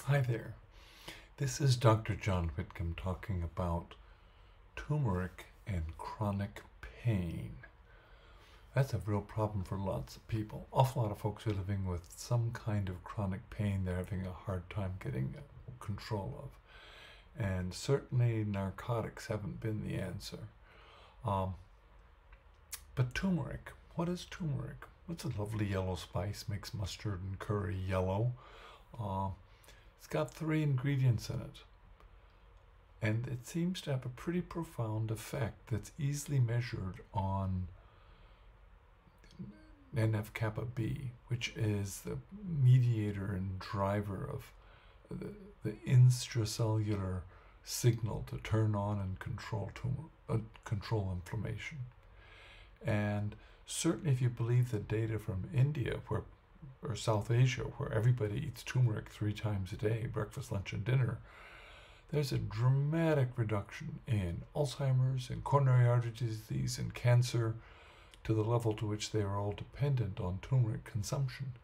Hi there. This is Dr. John Whitcomb talking about turmeric and chronic pain. That's a real problem for lots of people. Awful lot of folks are living with some kind of chronic pain they're having a hard time getting control of. And certainly narcotics haven't been the answer. But turmeric, what is turmeric? It's a lovely yellow spice, makes mustard and curry yellow. It's got 3 ingredients in it, and it seems to have a pretty profound effect that's easily measured on NF-kappa B, which is the mediator and driver of the intracellular signal to turn on and control inflammation. And certainly if you believe the data from India, or South Asia, where everybody eats turmeric 3 times a day, breakfast, lunch, and dinner, there's a dramatic reduction in Alzheimer's and coronary artery disease and cancer to the level to which they are all dependent on turmeric consumption.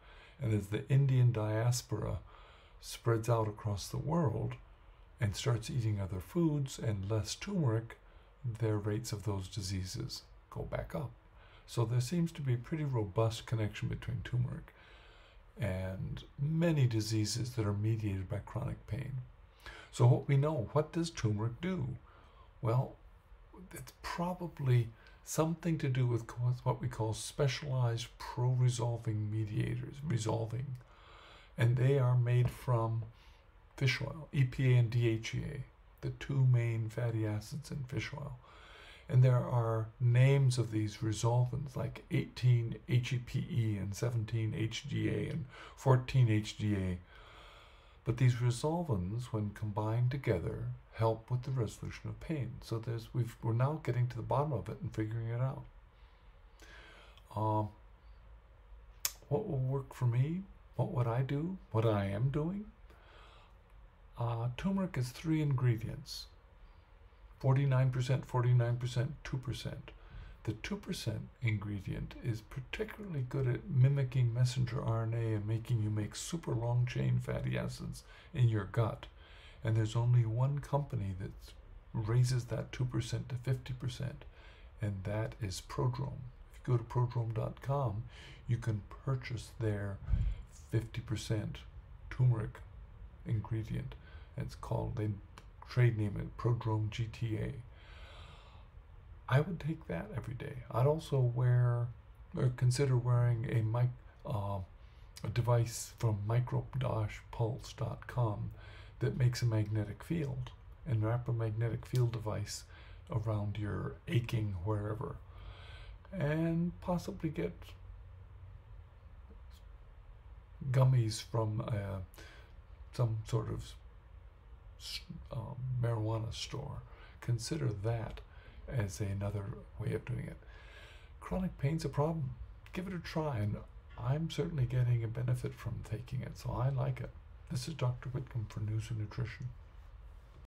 And as the Indian diaspora spreads out across the world and starts eating other foods and less turmeric, their rates of those diseases go back up. So there seems to be a pretty robust connection between turmeric and many diseases that are mediated by chronic pain. So what we know, what does turmeric do? Well, it's probably something to do with what we call specialized pro-resolving mediators, resolving. And they are made from fish oil, EPA and DHEA, the 2 main fatty acids in fish oil. And there are names of these resolvins like 18 HEPE and 17 HGA and 14 HGA. But these resolvins, when combined together, help with the resolution of pain. So we're now getting to the bottom of it and figuring it out. What will work for me? What would I do? What I am doing? Turmeric is 3 ingredients. 49%, 49%, 2%. The 2% ingredient is particularly good at mimicking messenger RNA and making you make super long chain fatty acids in your gut. And there's only one company that raises that 2% to 50%, and that is Prodrome. If you go to prodrome.com, you can purchase their 50% turmeric ingredient. It's called, they trade name it Prodrome GTA. I would take that every day. I'd also consider wearing a device from micro-pulse.com that makes a magnetic field, and wrap a magnetic field device around your aching wherever, and possibly get gummies from some sort of marijuana store. Consider that as another way of doing it. Chronic pain's a problem. Give it a try, and I'm certainly getting a benefit from taking it, so I like it. This is Dr. Whitcomb for News and Nutrition.